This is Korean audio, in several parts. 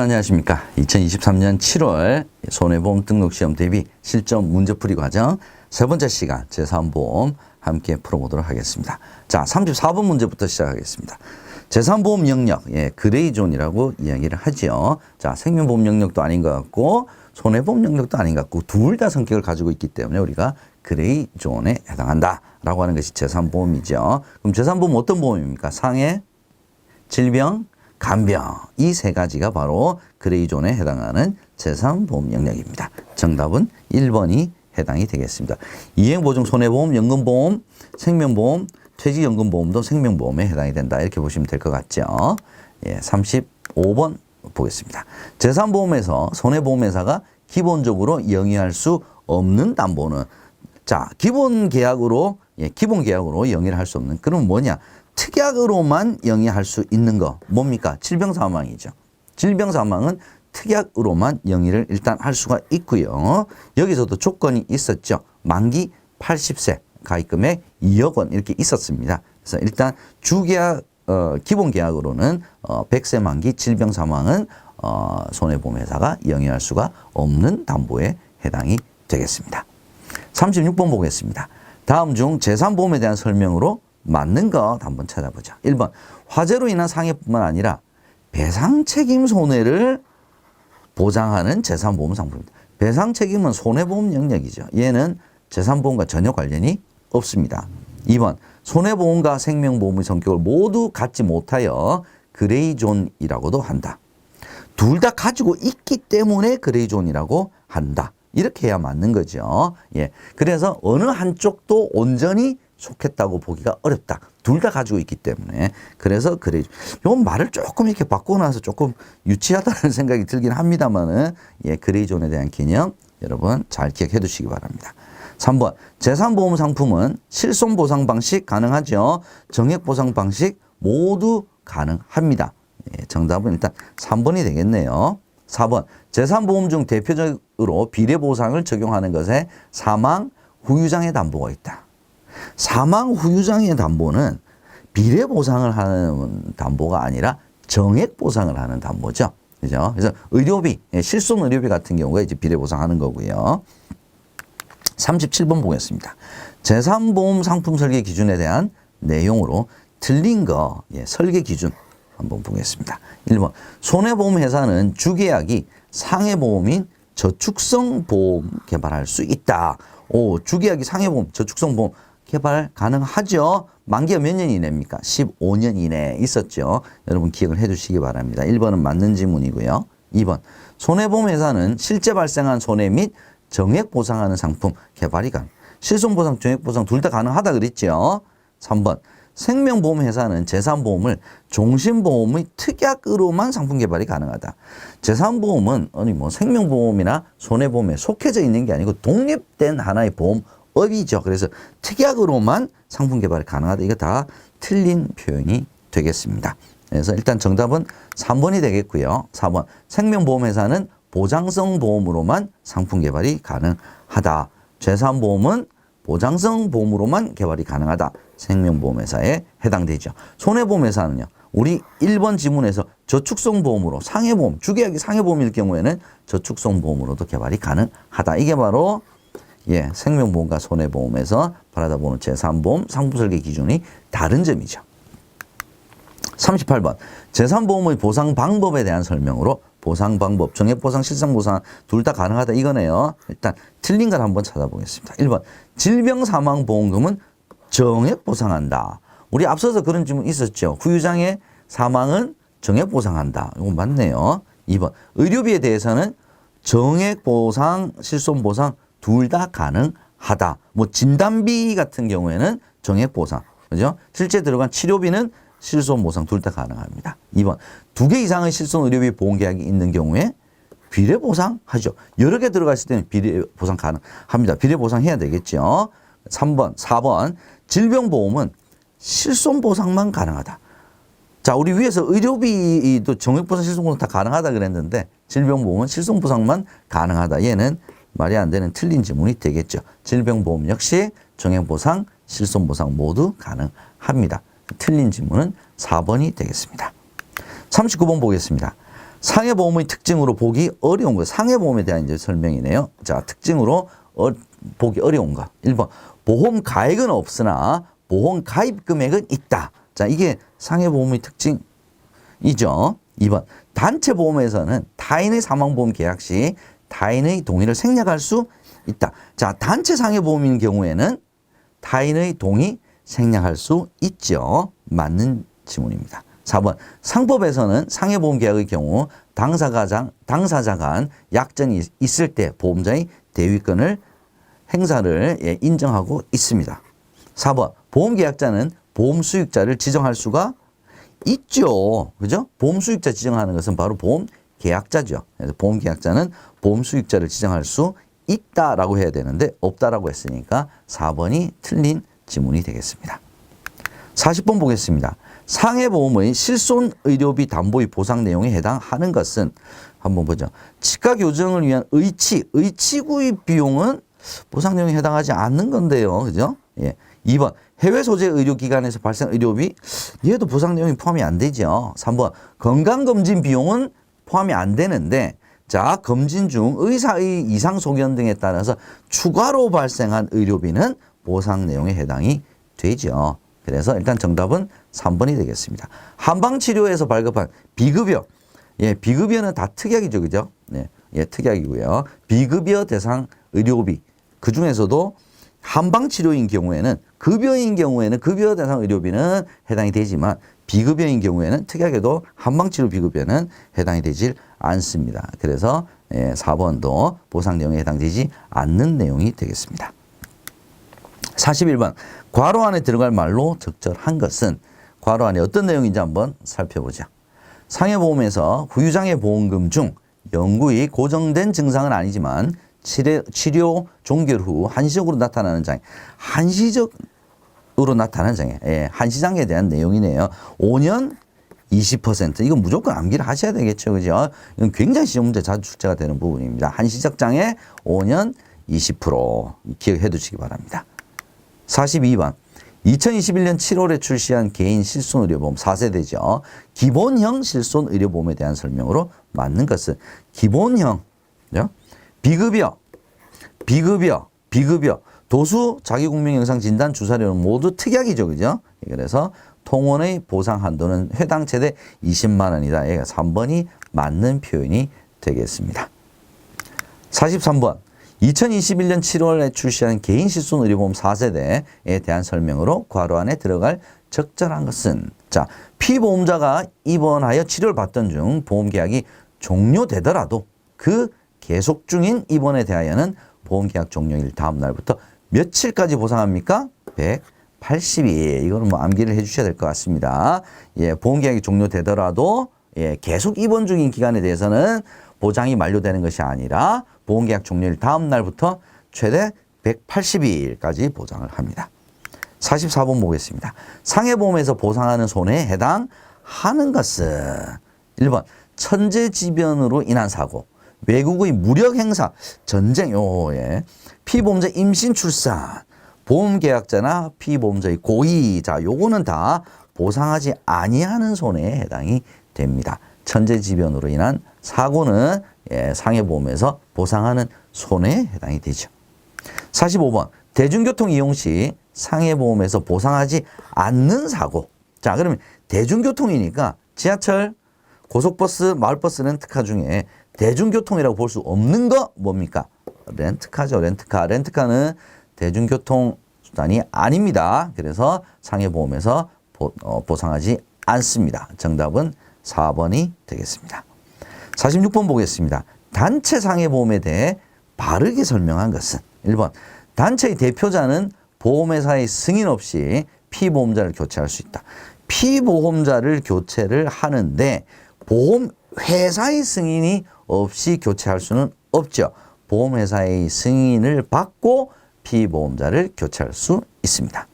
안녕하십니까. 2023년 7월 손해보험 등록시험 대비 실전 문제풀이 과정 세 번째 시간 제3보험 함께 풀어보도록 하겠습니다. 자, 34번 문제부터 시작하겠습니다. 제3보험 영역, 그레이존이라고 이야기를 하죠. 자, 생명보험 영역도 아닌 것 같고 손해보험 영역도 아닌 것 같고 둘 다 성격을 가지고 있기 때문에 우리가 그레이존에 해당한다라고 하는 것이 제3보험이죠. 그럼 제3보험 어떤 보험입니까? 상해, 질병, 간병 이 세 가지가 바로 그레이존에 해당하는 제3보험 영역입니다. 정답은 1번이 해당이 되겠습니다. 이행보증, 손해보험, 연금보험, 생명보험, 퇴직연금보험도 생명보험에 해당이 된다. 이렇게 보시면 될 것 같죠. 35번 보겠습니다. 제3보험에서 손해보험회사가 기본적으로 영위할 수 없는 담보는 자, 기본 계약으로 영위를 할 수 없는 그럼 뭐냐? 특약으로만 영위할 수 있는 거 뭡니까? 질병사망이죠. 질병사망은 특약으로만 영위를 일단 할 수가 있고요. 여기서도 조건이 있었죠. 만기 80세, 가입금액 2억 원 이렇게 있었습니다. 그래서 일단 주계약, 기본 계약으로는 100세 만기 질병사망은 손해보험회사가 영위할 수가 없는 담보에 해당이 되겠습니다. 36번 보겠습니다. 다음 중 제3보험에 대한 설명으로 맞는 것 한번 찾아보자. 1번 화재로 인한 상해뿐만 아니라 배상 책임 손해를 보장하는 제3보험 상품입니다. 배상 책임은 손해보험 영역이죠. 얘는 제3보험과 전혀 관련이 없습니다. 2번 손해보험과 생명보험의 성격을 모두 갖지 못하여 그레이존이라고도 한다. 둘 다 가지고 있기 때문에 그레이존이라고 한다. 이렇게 해야 맞는 거죠. 그래서 어느 한쪽도 온전히 속했다고 보기가 어렵다. 둘 다 가지고 있기 때문에. 그래서 그래. 요 말을 조금 이렇게 바꾸고 나서 조금 유치하다는 생각이 들긴 합니다만은, 그레이존에 대한 개념 여러분 잘 기억해 두시기 바랍니다. 3번. 제3보험 상품은 실손보상 방식 가능하죠. 정액보상 방식 모두 가능합니다. 정답은 일단 3번이 되겠네요. 4번. 제3보험 중 대표적으로 비례보상을 적용하는 것에 사망, 후유장애 담보가 있다. 사망 후유장애 담보는 비례보상을 하는 담보가 아니라 정액보상을 하는 담보죠. 그죠? 그래서 의료비, 실손 의료비 같은 경우가 이제 비례보상하는 거고요. 37번 보겠습니다. 제3보험 상품 설계 기준에 대한 내용으로 틀린 거, 설계 기준 한번 보겠습니다. 1번. 손해보험회사는 주계약이 상해보험인 저축성 보험 개발할 수 있다. 주계약이 상해보험, 저축성 보험 개발 가능하죠. 만기가 몇 년 이내입니까? 15년 이내에 있었죠. 여러분 기억을 해 주시기 바랍니다. 1번은 맞는 지문이고요. 2번. 손해보험회사는 실제 발생한 손해 및 정액 보상하는 상품 개발이 가능. 실손보상, 정액보상 둘 다 가능하다 그랬죠. 3번. 생명보험회사는 제3보험을 종신보험의 특약으로만 상품 개발이 가능하다. 제3보험은 생명보험이나 손해보험에 속해져 있는 게 아니고 독립된 하나의 보험업이죠. 그래서 특약으로만 상품 개발이 가능하다. 이거 다 틀린 표현이 되겠습니다. 그래서 일단 정답은 3번이 되겠고요. 4번. 생명보험회사는 보장성 보험으로만 상품 개발이 가능하다. 제3보험은 보장성 보험으로만 개발이 가능하다. 생명보험회사에 해당되죠. 손해보험회사는요. 우리 1번 지문에서 저축성 보험으로 상해보험, 주계약이 상해보험일 경우에는 저축성 보험으로도 개발이 가능하다. 이게 바로 생명보험과 손해보험에서 바라다보는 제3보험 상품설계 기준이 다른 점이죠. 38번. 제3보험의 보상 방법에 대한 설명으로 보상 방법, 정액보상, 실상보상 둘 다 가능하다 이거네요. 일단 틀린 걸 한번 찾아보겠습니다. 1번. 질병사망보험금은 정액보상한다. 우리 앞서서 그런 질문 있었죠. 후유장애 사망은 정액보상한다. 이거 맞네요. 2번. 의료비에 대해서는 정액보상, 실손보상 둘 다 가능하다. 진단비 같은 경우에는 정액보상. 그죠? 실제 들어간 치료비는 실손보상 둘 다 가능합니다. 2번. 2개 이상의 실손 의료비 보험계약이 있는 경우에 비례보상 하죠. 여러 개 들어갔을 때는 비례보상 가능합니다. 비례보상 해야 되겠죠. 3번, 4번. 질병보험은 실손보상만 가능하다. 자, 우리 위에서 의료비도 정액보상, 실손보상 다 가능하다 그랬는데 질병보험은 실손보상만 가능하다. 얘는 말이 안 되는 틀린 지문이 되겠죠. 질병보험 역시 정액보상, 실손보상 모두 가능합니다. 틀린 지문은 4번이 되겠습니다. 39번 보겠습니다. 상해보험의 특징으로 보기 어려운 거. 상해보험에 대한 이제 설명이네요. 자, 특징으로 보기 어려운 거. 1번. 보험 가액은 없으나 보험 가입 금액은 있다. 자, 이게 상해보험의 특징이죠. 2번. 단체보험에서는 타인의 사망보험 계약 시 타인의 동의를 생략할 수 있다. 자, 단체 상해보험인 경우에는 타인의 동의 생략할 수 있죠. 맞는 지문입니다. 4번. 상법에서는 상해보험 계약의 경우 당사자 간 약정이 있을 때 보험자의 대위권을 행사를 인정하고 있습니다. 4번. 보험계약자는 보험수익자를 지정할 수가 있죠. 그죠? 보험수익자 지정하는 것은 바로 보험계약자죠. 그래서 보험계약자는 보험수익자를 지정할 수 있다라고 해야 되는데 없다라고 했으니까 4번이 틀린 지문이 되겠습니다. 40번 보겠습니다. 상해보험의 실손의료비 담보의 보상 내용에 해당하는 것은 한번 보죠. 치과 교정을 위한 의치 구입 비용은 보상 내용에 해당하지 않는 건데요. 그죠? 예. 2번. 해외 소재 의료기관에서 발생 의료비, 얘도 보상 내용이 포함이 안 되죠. 3번. 건강검진 비용은 포함이 안 되는데, 자, 검진 중 의사의 이상 소견 등에 따라서 추가로 발생한 의료비는 보상 내용에 해당이 되죠. 그래서 일단 정답은 3번이 되겠습니다. 한방치료에서 발급한 비급여. 예, 비급여는 다 특약이죠. 그죠? 네, 예, 특약이고요. 비급여 대상 의료비. 그 중에서도 한방치료인 경우에는 급여인 경우에는 급여 대상 의료비는 해당이 되지만 비급여인 경우에는 특약에도 한방치료 비급여는 해당이 되질 않습니다. 그래서 4번도 보상 내용에 해당되지 않는 내용이 되겠습니다. 41번. 괄호 안에 들어갈 말로 적절한 것은 괄호 안에 어떤 내용인지 한번 살펴보죠. 상해보험에서 후유장애 보험금 중 영구히 고정된 증상은 아니지만 치료 종결 후 한시적으로 나타나는 장애. 한시적으로 나타나는 장애. 예, 한시장애에 대한 내용이네요. 5년 20%. 이건 무조건 암기를 하셔야 되겠죠. 그죠? 이건 굉장히 시험 문제 자주 출제가 되는 부분입니다. 한시적 장애 5년 20% 기억해 두시기 바랍니다. 42번. 2021년 7월에 출시한 개인 실손의료보험 4세대죠. 기본형 실손의료보험에 대한 설명으로 맞는 것은 기본형, 비급여, 도수, 자기국민영상 진단, 주사료는 모두 특약이죠. 그죠? 그래서 통원의 보상 한도는 회당 최대 20만 원이다. 얘가 3번이 맞는 표현이 되겠습니다. 43번. 2021년 7월에 출시한 개인 실손의료보험 4세대에 대한 설명으로 괄호 안에 들어갈 적절한 것은 자, 피보험자가 입원하여 치료를 받던 중 보험계약이 종료되더라도 그 계속 중인 입원에 대하여는 보험계약 종료일 다음 날부터 며칠까지 보상합니까? 180일. 이거는 뭐 암기를 해 주셔야 될 것 같습니다. 예, 보험계약이 종료되더라도 계속 입원 중인 기간에 대해서는 보장이 만료되는 것이 아니라 보험계약 종료일 다음 날부터 최대 180일까지 보장을 합니다. 44번 보겠습니다. 상해보험에서 보상하는 손해에 해당하는 것은 1번 천재지변으로 인한 사고, 외국의 무력 행사, 전쟁, 피보험자 임신 출산, 보험계약자나 피보험자의 고의, 자, 요거는 다 보상하지 아니하는 손해에 해당이 됩니다. 천재지변으로 인한 사고는 상해보험에서 보상하는 손해에 해당이 되죠. 45번. 대중교통 이용 시 상해보험에서 보상하지 않는 사고. 자, 그러면 대중교통이니까 지하철, 고속버스, 마을버스, 렌트카 중에 대중교통이라고 볼 수 없는 거 뭡니까? 렌트카죠. 렌트카는 대중교통 수단이 아닙니다. 그래서 상해보험에서 보상하지 않습니다. 정답은 4번이 되겠습니다. 46번 보겠습니다. 단체 상해보험에 대해 바르게 설명한 것은 1번 단체의 대표자는 보험회사의 승인 없이 피보험자를 교체할 수 있다. 피보험자를 교체를 하는데 보험회사의 승인이 없이 교체할 수는 없죠. 보험회사의 승인을 받고 피보험자를 교체할 수 있습니다.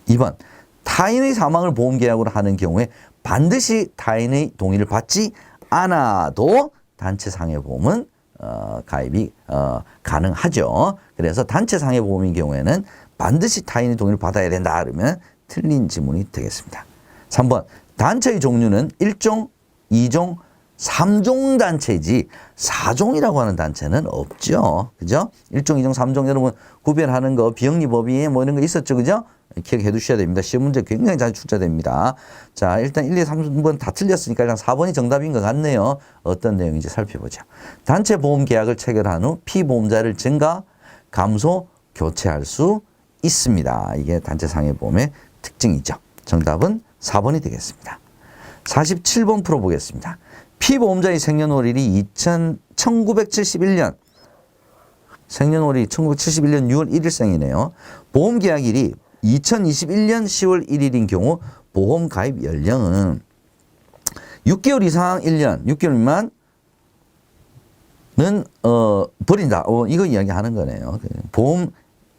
2번 타인의 사망을 보험계약으로 하는 경우에 반드시 타인의 동의를 받지 않아도 단체 상해보험은 가입이 가능하죠. 그래서 단체 상해보험인 경우에는 반드시 타인의 동의를 받아야 된다 그러면 틀린 지문이 되겠습니다. 3번 단체의 종류는 1종, 2종, 3종 단체지 4종이라고 하는 단체는 없죠. 그죠? 1종, 2종, 3종 여러분 구별하는 거 비영리법이 뭐 이런 거 있었죠. 그죠? 기억해 두셔야 됩니다. 시험 문제 굉장히 자주 출제됩니다. 자, 일단 1, 2, 3번 다 틀렸으니까 일단 4번이 정답인 것 같네요. 어떤 내용인지 살펴보죠. 단체 보험 계약을 체결한 후 피보험자를 증가, 감소, 교체할 수 있습니다. 이게 단체 상해보험의 특징이죠. 정답은 4번이 되겠습니다. 47번 풀어보겠습니다. 피보험자의 생년월일이 1971년 생년월일이 1971년 6월 1일생이네요. 보험계약일이 2021년 10월 1일인 경우 보험 가입 연령은 6개월 이상 1년, 6개월 미만은 버린다. 이거 이야기하는 거네요. 보험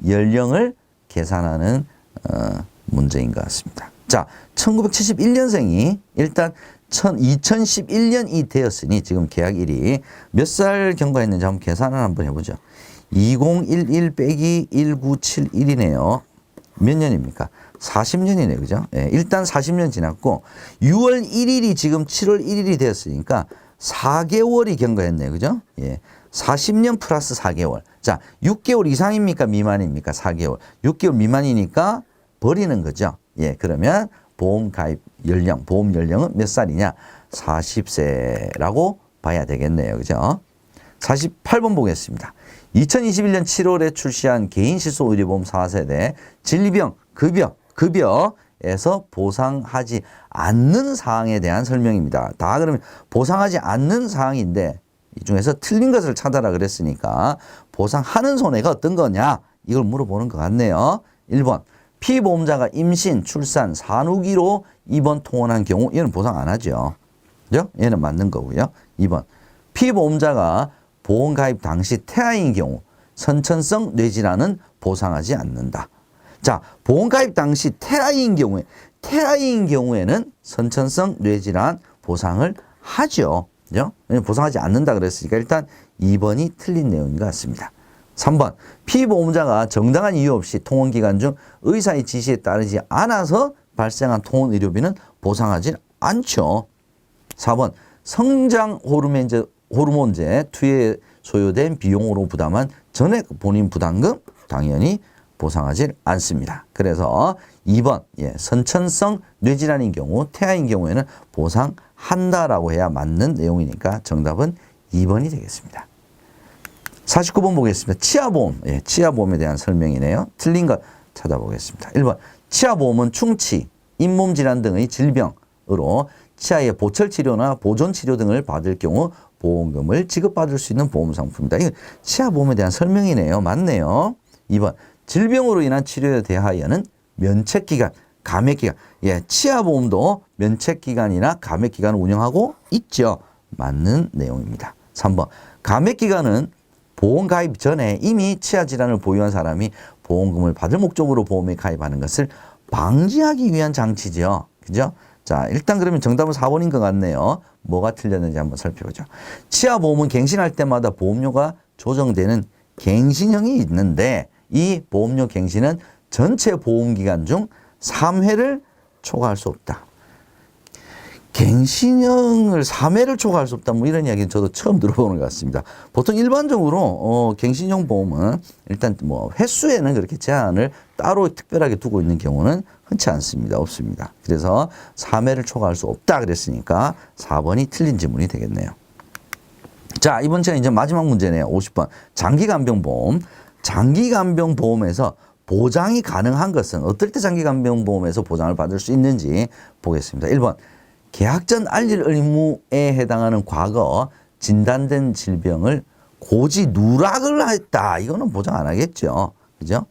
연령을 계산하는 문제인 것 같습니다. 자, 1971년생이 일단 2011년이 되었으니 지금 계약일이 몇 살 경과했는지 한번 계산을 한번 해보죠. 2011 빼기 1971이네요. 몇 년입니까? 40년이네요. 그죠? 예, 일단 40년 지났고 6월 1일이 지금 7월 1일이 되었으니까 4개월이 경과했네요. 그죠? 예. 40년 플러스 4개월. 자, 6개월 이상입니까? 미만입니까? 4개월. 6개월 미만이니까 버리는 거죠. 예, 그러면 보험 가입 연령, 보험 연령은 몇 살이냐? 40세라고 봐야 되겠네요. 그죠? 48번 보겠습니다. 2021년 7월에 출시한 개인실손의료보험 4세대 질병, 급여에서 보상하지 않는 사항에 대한 설명입니다. 다 그러면 보상하지 않는 사항인데 이 중에서 틀린 것을 찾아라 그랬으니까 보상하는 손해가 어떤 거냐? 이걸 물어보는 것 같네요. 1번. 피보험자가 임신, 출산, 산후기로 입원 통원한 경우 얘는 보상 안 하죠. 그죠? 얘는 맞는 거고요. 2번. 피보험자가 보험 가입 당시 태아인 경우 선천성 뇌질환은 보상하지 않는다. 자, 보험 가입 당시 태아인 경우에는 선천성 뇌질환 보상을 하죠. 그죠? 보상하지 않는다 그랬으니까 일단 2번이 틀린 내용인 것 같습니다. 3번. 피보험자가 정당한 이유 없이 통원 기간 중 의사의 지시에 따르지 않아서 발생한 통원 의료비는 보상하지 않죠. 4번. 성장 호르몬제 투여에 소요된 비용으로 부담한 전액 본인 부담금 당연히 보상하지 않습니다. 그래서 2번. 예, 선천성 뇌질환인 경우 태아인 경우에는 보상한다라고 해야 맞는 내용이니까 정답은 2번이 되겠습니다. 49번 보겠습니다. 치아보험. 예, 치아보험에 대한 설명이네요. 틀린 것 찾아보겠습니다. 1번. 치아보험은 충치, 잇몸 질환 등의 질병으로 치아의 보철 치료나 보존 치료 등을 받을 경우 보험금을 지급받을 수 있는 보험 상품입니다. 이거 치아보험에 대한 설명이네요. 맞네요. 2번. 질병으로 인한 치료에 대하여는 면책기간, 감액기간. 예, 치아보험도 면책기간이나 감액기간을 운영하고 있죠. 맞는 내용입니다. 3번. 감액기간은 보험 가입 전에 이미 치아 질환을 보유한 사람이 보험금을 받을 목적으로 보험에 가입하는 것을 방지하기 위한 장치죠. 그죠? 자, 일단 그러면 정답은 4번인 것 같네요. 뭐가 틀렸는지 한번 살펴보죠. 치아보험은 갱신할 때마다 보험료가 조정되는 갱신형이 있는데 이 보험료 갱신은 전체 보험기간 중 3회를 초과할 수 없다. 갱신형을 3회를 초과할 수 없다. 뭐 이런 이야기는 저도 처음 들어보는 것 같습니다. 보통 일반적으로 갱신형 보험은 일단 뭐 횟수에는 그렇게 제한을 따로 특별하게 두고 있는 경우는 흔치 않습니다. 없습니다. 그래서 3회를 초과할 수 없다 그랬으니까 4번이 틀린 지문이 되겠네요. 자, 이번 시간 이제 마지막 문제네요. 50번. 장기간병보험. 장기간병보험에서 보장이 가능한 것은 어떨 때 장기간병보험에서 보장을 받을 수 있는지 보겠습니다. 1번. 계약 전 알릴 의무에 해당하는 과거 진단된 질병을 고지 누락을 했다. 이거는 보장 안 하겠죠. 그죠?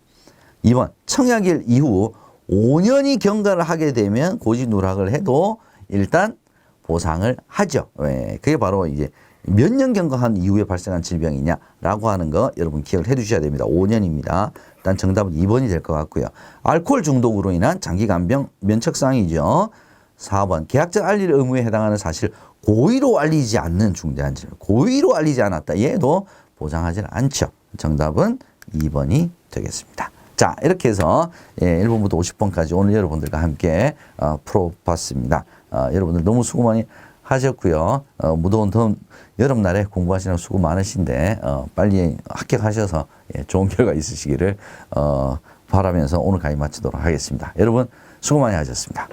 2번. 청약일 이후 5년이 경과를 하게 되면 고지 누락을 해도 일단 보상을 하죠. 왜? 그게 바로 이제 몇 년 경과한 이후에 발생한 질병이냐라고 하는 거 여러분 기억을 해 두셔야 됩니다. 5년입니다. 일단 정답은 2번이 될 것 같고요. 알코올 중독으로 인한 장기간병 면책사항이죠. 4번. 계약 전 알릴 의무에 해당하는 사실 고의로 알리지 않는 중대한 질병. 고의로 알리지 않았다. 얘도 보장하지는 않죠. 정답은 2번이 되겠습니다. 자, 이렇게 해서 1번부터 50번까지 오늘 여러분들과 함께 풀어봤습니다. 여러분들 너무 수고 많이 하셨고요. 무더운 여름날에 공부하시느라 수고 많으신데 빨리 합격하셔서 좋은 결과 있으시기를 바라면서 오늘 강의 마치도록 하겠습니다. 여러분 수고 많이 하셨습니다.